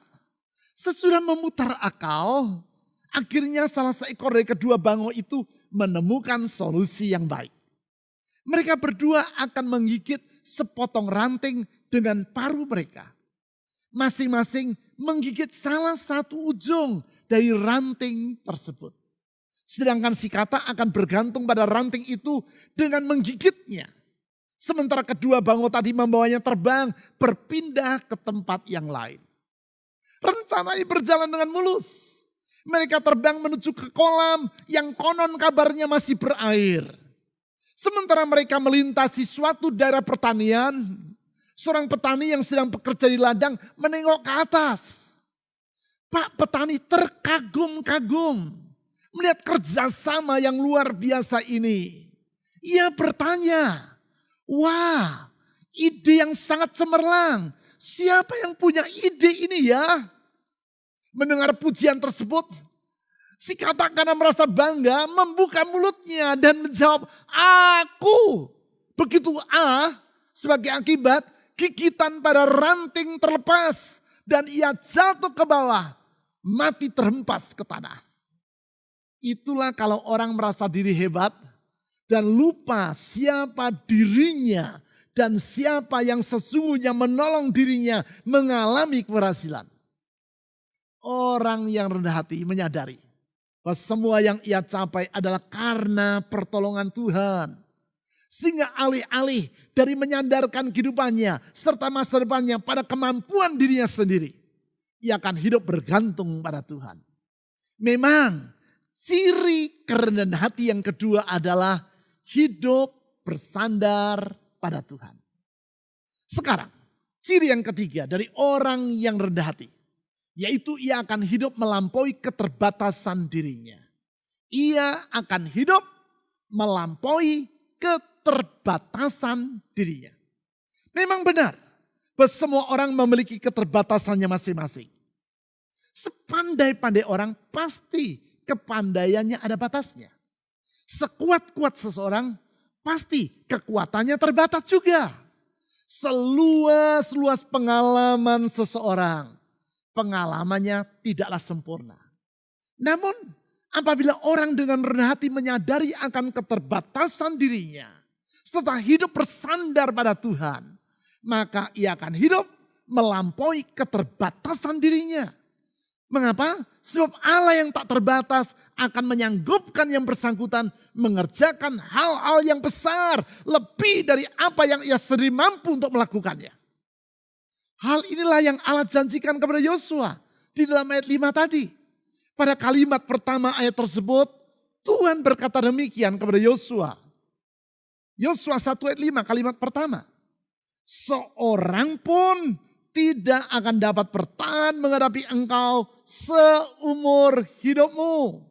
Sesudah memutar akal, akhirnya salah seekor dari kedua bangau itu menemukan solusi yang baik. Mereka berdua akan menggigit sepotong ranting dengan paruh mereka. Masing-masing menggigit salah satu ujung dari ranting tersebut. Sedangkan si katak akan bergantung pada ranting itu dengan menggigitnya. Sementara kedua bangau tadi membawanya terbang berpindah ke tempat yang lain. Rencana ini berjalan dengan mulus. Mereka terbang menuju ke kolam yang konon kabarnya masih berair. Sementara mereka melintasi suatu daerah pertanian, seorang petani yang sedang bekerja di ladang menengok ke atas. Pak petani terkagum-kagum melihat kerjasama yang luar biasa ini. Ia bertanya, wah, ide yang sangat cemerlang. Siapa yang punya ide ini ya? Mendengar pujian tersebut, si katak karena merasa bangga membuka mulutnya dan menjawab, aku. Begitu sebagai akibat gigitan pada ranting terlepas dan ia jatuh ke bawah, mati terhempas ke tanah. Itulah kalau orang merasa diri hebat dan lupa siapa dirinya dan siapa yang sesungguhnya menolong dirinya mengalami keberhasilan. Orang yang rendah hati menyadari bahwa semua yang ia capai adalah karena pertolongan Tuhan. Sehingga alih-alih dari menyandarkan kehidupannya serta masa depannya pada kemampuan dirinya sendiri, ia akan hidup bergantung pada Tuhan. Memang ciri kerendahan hati yang kedua adalah hidup bersandar pada Tuhan. Sekarang, ciri yang ketiga dari orang yang rendah hati, yaitu ia akan hidup melampaui keterbatasan dirinya. Ia akan hidup melampaui keterbatasan dirinya. Memang benar bahwa semua orang memiliki keterbatasannya masing-masing. Sepandai-pandai orang pasti kepandaiannya ada batasnya. Sekuat-kuat seseorang pasti kekuatannya terbatas juga. Seluas-luas pengalaman seseorang pengalamannya tidaklah sempurna. Namun apabila orang dengan rendah hati menyadari akan keterbatasan dirinya, serta hidup bersandar pada Tuhan, maka ia akan hidup melampaui keterbatasan dirinya. Mengapa? Sebab Allah yang tak terbatas akan menyanggupkan yang bersangkutan mengerjakan hal-hal yang besar lebih dari apa yang ia sendiri mampu untuk melakukannya. Hal inilah yang Allah janjikan kepada Yosua di dalam ayat 5 tadi. Pada kalimat pertama ayat tersebut, Tuhan berkata demikian kepada Yosua. Yosua 1 ayat 5 kalimat pertama. Seorang pun tidak akan dapat bertahan menghadapi engkau seumur hidupmu.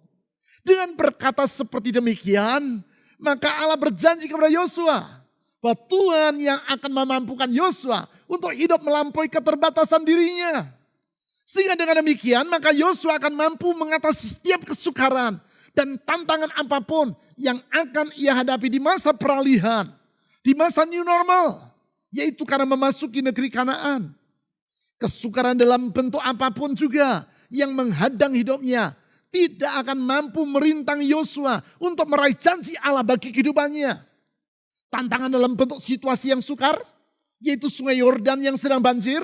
Dengan berkata seperti demikian, maka Allah berjanji kepada Yosua bahwa Tuhan yang akan memampukan Yosua untuk hidup melampaui keterbatasan dirinya. Sehingga dengan demikian maka Yosua akan mampu mengatasi setiap kesukaran dan tantangan apapun yang akan ia hadapi di masa peralihan, di masa new normal, yaitu karena memasuki negeri Kanaan. Kesukaran dalam bentuk apapun juga yang menghadang hidupnya tidak akan mampu merintang Yosua untuk meraih janji Allah bagi kehidupannya. Tantangan dalam bentuk situasi yang sukar, yaitu sungai Yordan yang sedang banjir.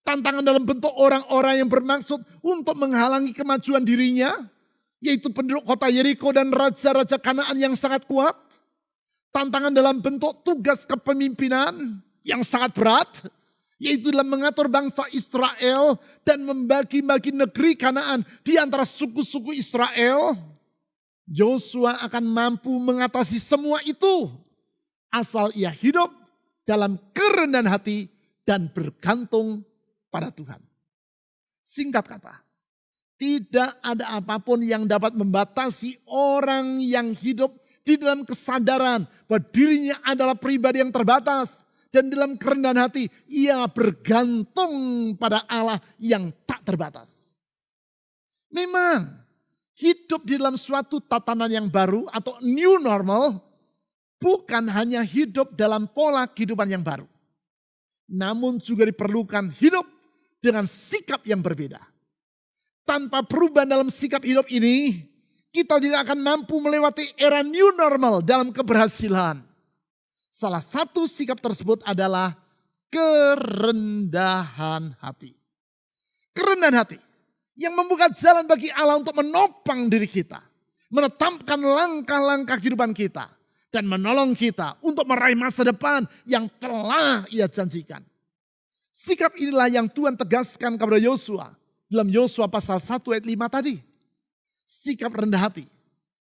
Tantangan dalam bentuk orang-orang yang bermaksud untuk menghalangi kemajuan dirinya, yaitu penduduk kota Yeriko dan raja-raja Kanaan yang sangat kuat. Tantangan dalam bentuk tugas kepemimpinan yang sangat berat, yaitu dalam mengatur bangsa Israel dan membagi-bagi negeri Kanaan di antara suku-suku Israel. Yosua akan mampu mengatasi semua itu asal ia hidup dalam kerendahan hati dan bergantung pada Tuhan. Singkat kata, tidak ada apapun yang dapat membatasi orang yang hidup di dalam kesadaran bahwa dirinya adalah pribadi yang terbatas. Dan dalam kerendahan hati ia bergantung pada Allah yang tak terbatas. Memang hidup di dalam suatu tatanan yang baru atau new normal bukan hanya hidup dalam pola kehidupan yang baru. Namun juga diperlukan hidup dengan sikap yang berbeda. Tanpa perubahan dalam sikap hidup ini, kita tidak akan mampu melewati era new normal dalam keberhasilan. Salah satu sikap tersebut adalah kerendahan hati. Kerendahan hati yang membuka jalan bagi Allah untuk menopang diri kita. Menetapkan langkah-langkah kehidupan kita. Dan menolong kita untuk meraih masa depan yang telah ia janjikan. Sikap inilah yang Tuhan tegaskan kepada Yosua. Dalam Yosua pasal 1 ayat 5 tadi. Sikap rendah hati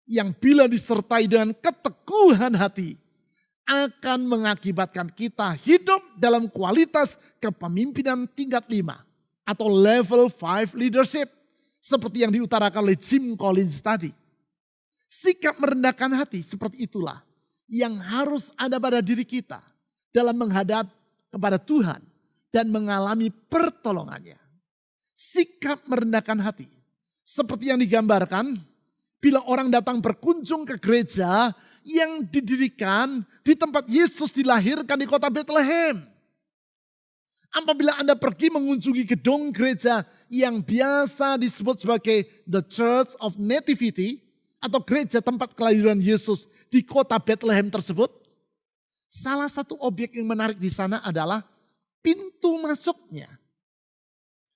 yang bila disertai dengan keteguhan hati akan mengakibatkan kita hidup dalam kualitas kepemimpinan tingkat 5 atau level 5 leadership seperti yang diutarakan oleh Jim Collins tadi. Sikap merendahkan hati seperti itulah yang harus ada pada diri kita dalam menghadap kepada Tuhan dan mengalami pertolongannya. Sikap merendahkan hati seperti yang digambarkan bila orang datang berkunjung ke gereja yang didirikan di tempat Yesus dilahirkan di kota Bethlehem. Apabila Anda pergi mengunjungi gedung gereja yang biasa disebut sebagai The Church of Nativity atau gereja tempat kelahiran Yesus di kota Bethlehem tersebut, salah satu objek yang menarik di sana adalah pintu masuknya.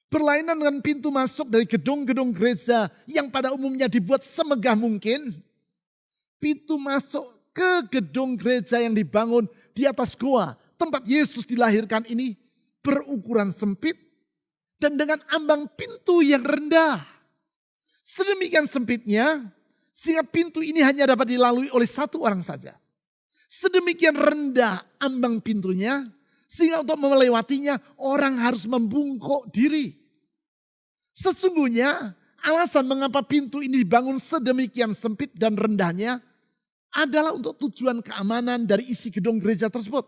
Berlainan dengan pintu masuk dari gedung-gedung gereja yang pada umumnya dibuat semegah mungkin, pintu masuk ke gedung gereja yang dibangun di atas goa tempat Yesus dilahirkan ini berukuran sempit dan dengan ambang pintu yang rendah. Sedemikian sempitnya sehingga pintu ini hanya dapat dilalui oleh satu orang saja. Sedemikian rendah ambang pintunya sehingga untuk melewatinya orang harus membungkuk diri. Sesungguhnya alasan mengapa pintu ini dibangun sedemikian sempit dan rendahnya adalah untuk tujuan keamanan dari isi gedung gereja tersebut.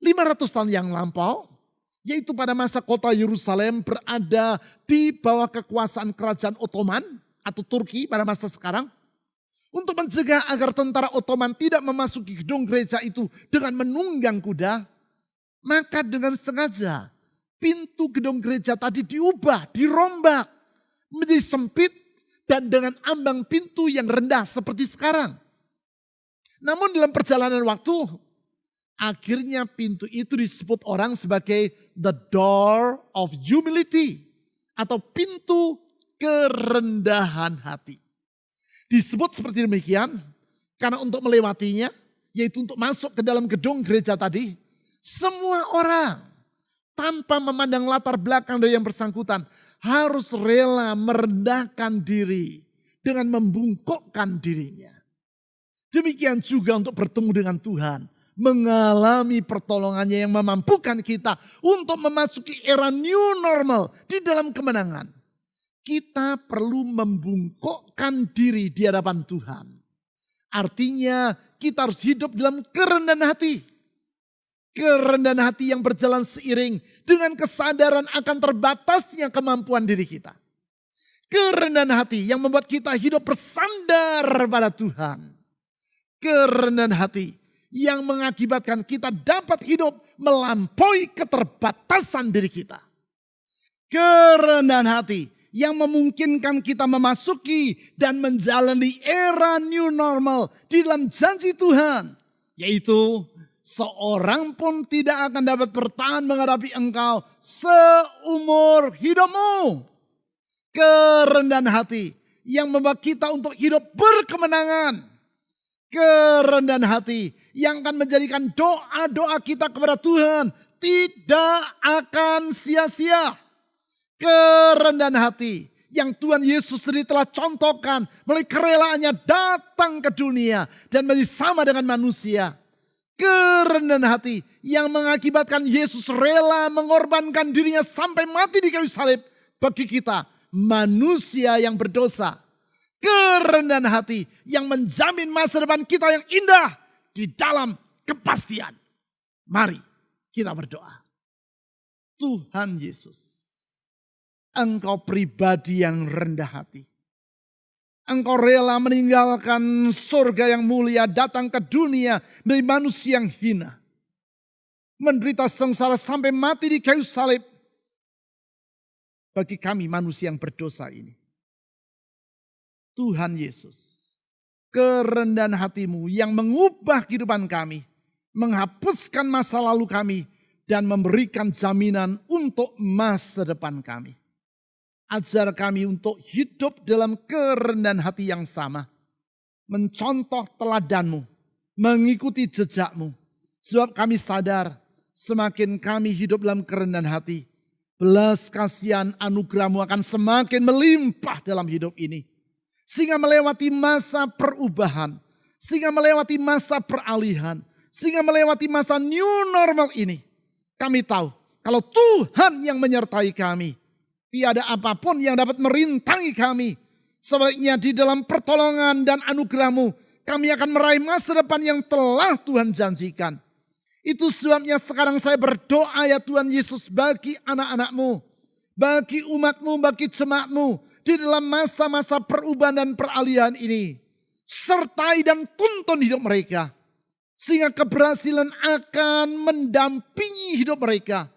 500 tahun yang lampau, yaitu pada masa kota Yerusalem berada di bawah kekuasaan kerajaan Ottoman atau Turki pada masa sekarang. Untuk mencegah agar tentara Ottoman tidak memasuki gedung gereja itu dengan menunggang kuda, maka dengan sengaja pintu gedung gereja tadi diubah, dirombak menjadi sempit dan dengan ambang pintu yang rendah seperti sekarang. Namun dalam perjalanan waktu, akhirnya pintu itu disebut orang sebagai the door of humility atau pintu kerendahan hati. Disebut seperti demikian karena untuk melewatinya, yaitu untuk masuk ke dalam gedung gereja tadi, semua orang tanpa memandang latar belakang dari yang bersangkutan harus rela merendahkan diri dengan membungkukkan dirinya. Demikian juga untuk bertemu dengan Tuhan, mengalami pertolongannya yang memampukan kita untuk memasuki era new normal di dalam kemenangan. Kita perlu membungkukkan diri di hadapan Tuhan. Artinya kita harus hidup dalam kerendahan hati. Kerendahan hati yang berjalan seiring dengan kesadaran akan terbatasnya kemampuan diri kita. Kerendahan hati yang membuat kita hidup bersandar pada Tuhan. Kerendahan hati yang mengakibatkan kita dapat hidup melampaui keterbatasan diri kita. Kerendahan hati yang memungkinkan kita memasuki dan menjalani era new normal di dalam janji Tuhan. Yaitu seorang pun tidak akan dapat bertahan menghadapi engkau seumur hidupmu. Kerendahan hati yang membawa kita untuk hidup berkemenangan. Kerendahan hati yang akan menjadikan doa-doa kita kepada Tuhan tidak akan sia-sia. Kerendahan hati yang Tuhan Yesus sendiri telah contohkan melalui kerelaannya datang ke dunia dan menjadi sama dengan manusia. Kerendahan hati yang mengakibatkan Yesus rela mengorbankan dirinya sampai mati di kayu salib bagi kita manusia yang berdosa. Kerendahan hati yang menjamin masa depan kita yang indah di dalam kepastian. Mari kita berdoa. Tuhan Yesus, Engkau pribadi yang rendah hati. Engkau rela meninggalkan surga yang mulia datang ke dunia menjadi manusia yang hina. Menderita sengsara sampai mati di kayu salib. Bagi kami manusia yang berdosa ini. Tuhan Yesus, kerendahan hatimu yang mengubah kehidupan kami, menghapuskan masa lalu kami, dan memberikan jaminan untuk masa depan kami. Ajar kami untuk hidup dalam kerendahan hati yang sama, mencontoh teladanmu, mengikuti jejakmu, sebab kami sadar semakin kami hidup dalam kerendahan hati, belas kasihan anugerahmu akan semakin melimpah dalam hidup ini. Sehingga melewati masa perubahan. Sehingga melewati masa peralihan. Sehingga melewati masa new normal ini. Kami tahu kalau Tuhan yang menyertai kami. Tiada apapun yang dapat merintangi kami. Sebaliknya di dalam pertolongan dan anugerahmu. Kami akan meraih masa depan yang telah Tuhan janjikan. Itu sebabnya sekarang saya berdoa ya Tuhan Yesus bagi anak-anakmu. Bagi umatmu, bagi jemaatmu. Di dalam masa-masa perubahan dan peralihan ini. Sertai dan tuntun hidup mereka. Sehingga keberhasilan akan mendampingi hidup mereka.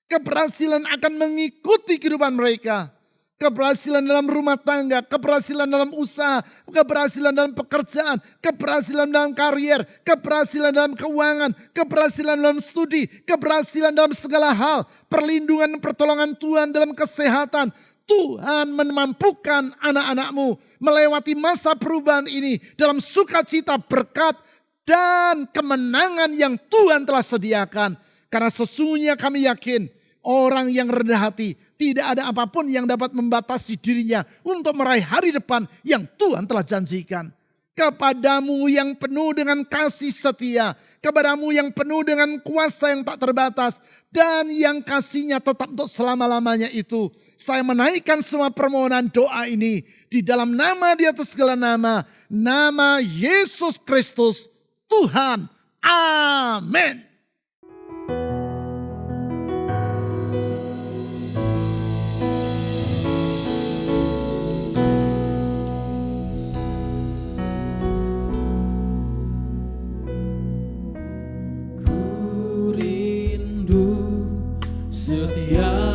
Keberhasilan akan mengikuti kehidupan mereka. Keberhasilan dalam rumah tangga, keberhasilan dalam usaha, keberhasilan dalam pekerjaan, keberhasilan dalam karier, keberhasilan dalam keuangan, keberhasilan dalam studi, keberhasilan dalam segala hal. Perlindungan pertolongan Tuhan dalam kesehatan. Tuhan memampukan anak-anakmu melewati masa perubahan ini dalam sukacita, berkat, dan kemenangan yang Tuhan telah sediakan. Karena sesungguhnya kami yakin orang yang rendah hati tidak ada apapun yang dapat membatasi dirinya untuk meraih hari depan yang Tuhan telah janjikan. Kepadamu yang penuh dengan kasih setia, kepadamu yang penuh dengan kuasa yang tak terbatas, dan yang kasihnya tetap untuk selama-lamanya itu. Saya menaikkan semua permohonan doa ini di dalam nama di atas segala nama, nama Yesus Kristus Tuhan. Amin. Setiap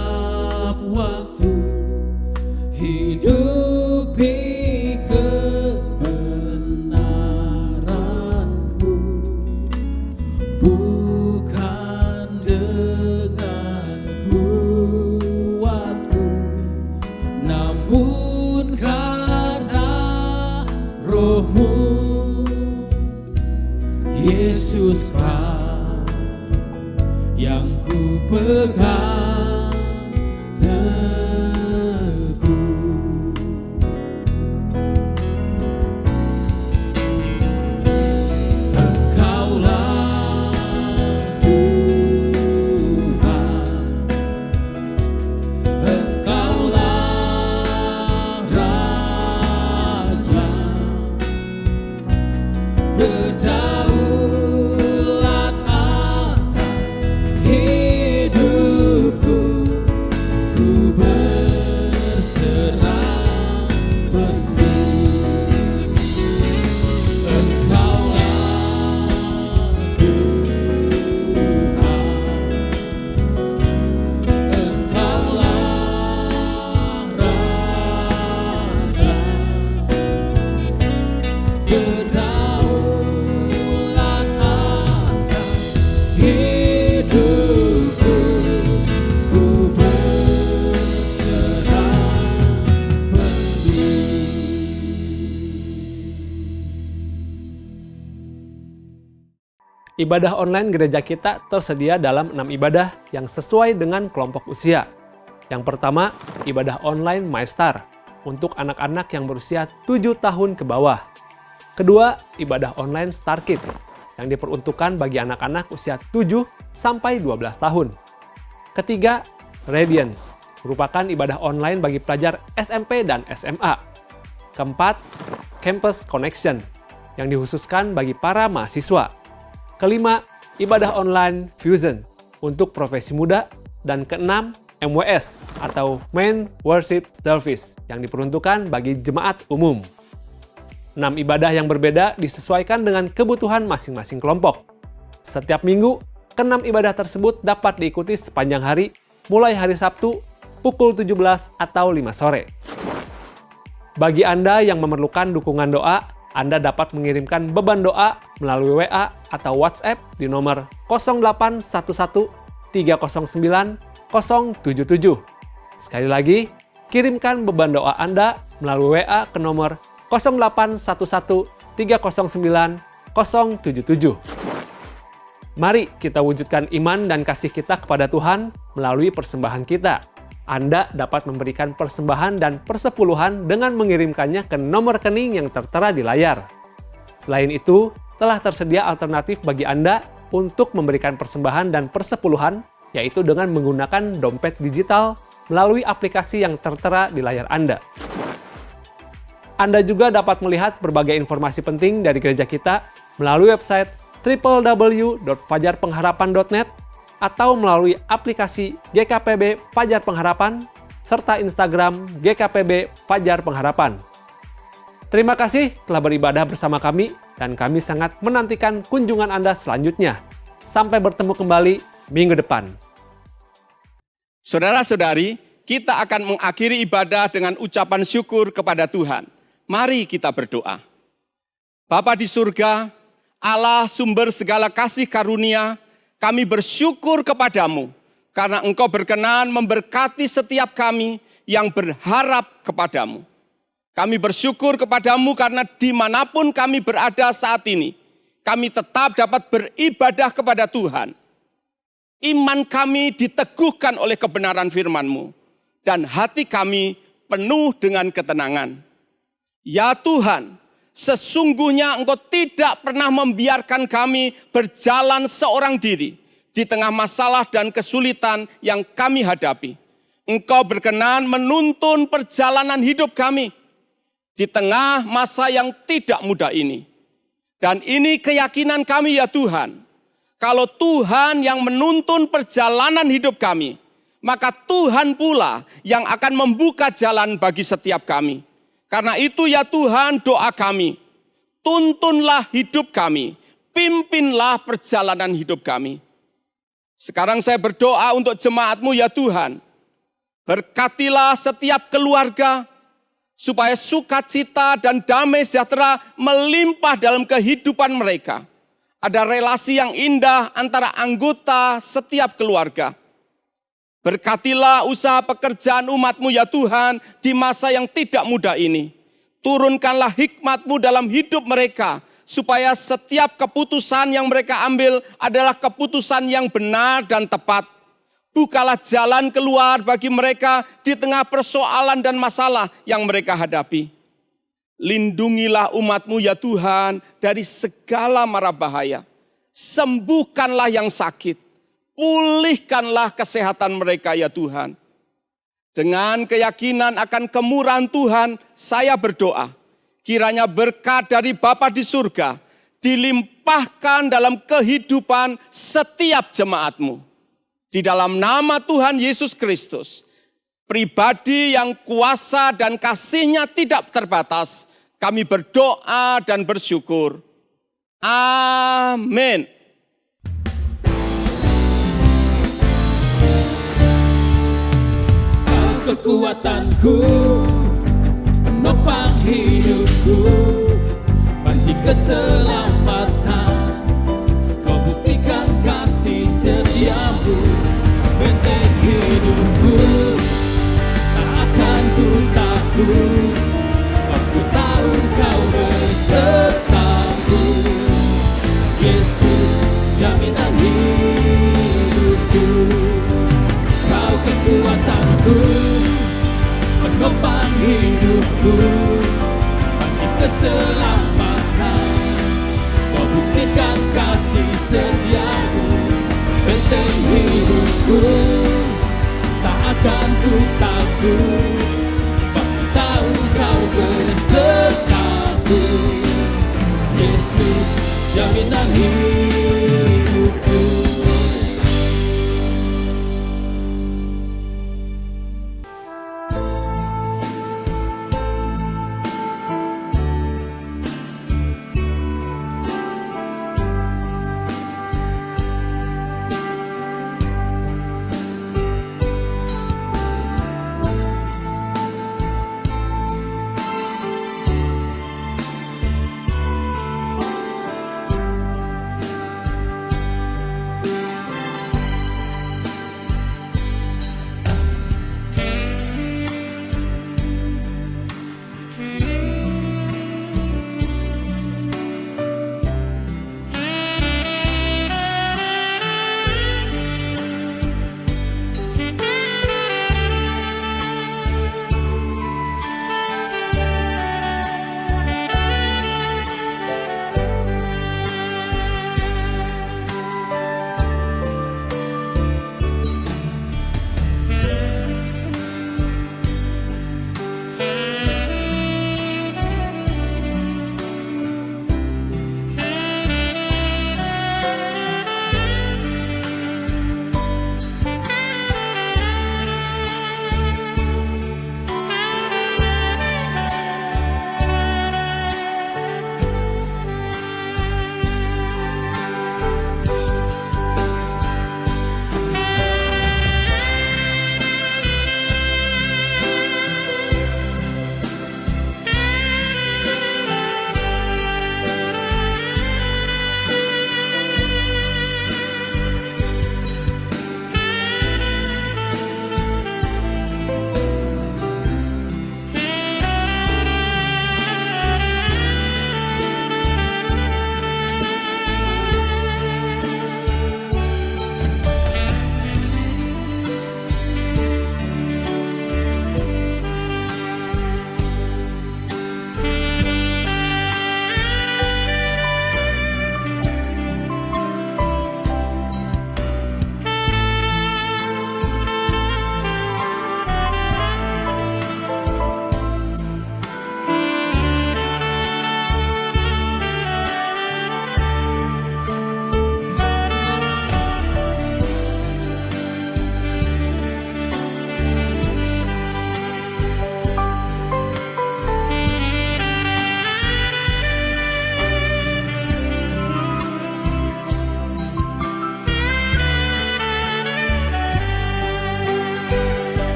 Yesus kau yang ku pegang teguh. Engkaulah Tuhan, Engkaulah Raja, berdaulat atas hidupku, ku berserah penuh. Engkaulah Tuhan, Engkaulah Raja, berdaulat atas hidupku, ku berserah penuh. Ibadah online gereja kita tersedia dalam 6 ibadah yang sesuai dengan kelompok usia. Yang pertama, ibadah online MyStar untuk anak-anak yang berusia 7 tahun ke bawah. Kedua, ibadah online Star Kids yang diperuntukkan bagi anak-anak usia 7 sampai 12 tahun. Ketiga, Radiance merupakan ibadah online bagi pelajar SMP dan SMA. Keempat, Campus Connection yang dikhususkan bagi para mahasiswa. Kelima, ibadah online Fusion untuk profesi muda. Dan keenam, MWS atau Main Worship Service yang diperuntukkan bagi jemaat umum. 6 ibadah yang berbeda disesuaikan dengan kebutuhan masing-masing kelompok. Setiap minggu, ke-6 ibadah tersebut dapat diikuti sepanjang hari, mulai hari Sabtu pukul 17 atau 5 sore. Bagi Anda yang memerlukan dukungan doa, Anda dapat mengirimkan beban doa melalui WA atau WhatsApp di nomor 0811 309 077. Sekali lagi, kirimkan beban doa Anda melalui WA ke nomor 0811 309 077. Mari kita wujudkan iman dan kasih kita kepada Tuhan melalui persembahan kita. Anda dapat memberikan persembahan dan persepuluhan dengan mengirimkannya ke nomor rekening yang tertera di layar. Selain itu, telah tersedia alternatif bagi Anda untuk memberikan persembahan dan persepuluhan, yaitu dengan menggunakan dompet digital melalui aplikasi yang tertera di layar Anda. Anda juga dapat melihat berbagai informasi penting dari gereja kita melalui website www.fajarpengharapan.net atau melalui aplikasi GKPB Fajar Pengharapan serta Instagram GKPB Fajar Pengharapan. Terima kasih telah beribadah bersama kami dan kami sangat menantikan kunjungan Anda selanjutnya. Sampai bertemu kembali minggu depan. Saudara-saudari, kita akan mengakhiri ibadah dengan ucapan syukur kepada Tuhan. Mari kita berdoa. Bapa di surga, Allah sumber segala kasih karunia, kami bersyukur kepadamu karena Engkau berkenan memberkati setiap kami yang berharap kepadamu. Kami bersyukur kepadamu karena dimanapun kami berada saat ini, kami tetap dapat beribadah kepada Tuhan. Iman kami diteguhkan oleh kebenaran firman-Mu, dan hati kami penuh dengan ketenangan. Ya Tuhan, sesungguhnya Engkau tidak pernah membiarkan kami berjalan seorang diri di tengah masalah dan kesulitan yang kami hadapi. Engkau berkenan menuntun perjalanan hidup kami di tengah masa yang tidak mudah ini. Dan ini keyakinan kami ya Tuhan, kalau Tuhan yang menuntun perjalanan hidup kami, maka Tuhan pula yang akan membuka jalan bagi setiap kami. Karena itu ya Tuhan, doa kami, tuntunlah hidup kami, pimpinlah perjalanan hidup kami. Sekarang saya berdoa untuk jemaat-Mu ya Tuhan, berkatilah setiap keluarga, supaya sukacita dan damai sejahtera melimpah dalam kehidupan mereka. Ada relasi yang indah antara anggota setiap keluarga. Berkatilah usaha pekerjaan umat-Mu ya Tuhan di masa yang tidak mudah ini. Turunkanlah hikmat-Mu dalam hidup mereka, supaya setiap keputusan yang mereka ambil adalah keputusan yang benar dan tepat. Bukalah jalan keluar bagi mereka di tengah persoalan dan masalah yang mereka hadapi. Lindungilah umat-Mu ya Tuhan dari segala mara bahaya. Sembuhkanlah yang sakit. Pulihkanlah kesehatan mereka ya Tuhan. Dengan keyakinan akan kemurahan Tuhan, saya berdoa. Kiranya berkat dari Bapa di surga dilimpahkan dalam kehidupan setiap jemaat-Mu. Di dalam nama Tuhan Yesus Kristus, pribadi yang kuasa dan kasih-Nya tidak terbatas, kami berdoa dan bersyukur. Amin. Kau kekuatanku, penopang hidupku, panci keselamatan. Kau buktikan kasih setiamu, benteng hidupku. Tak akan ku takut, sebab ku tahu Kau besertaku. Yesus, jaminan hidupku. Kau kekuatanku, penopang hidupku, panci keselamatan. Kau buktikan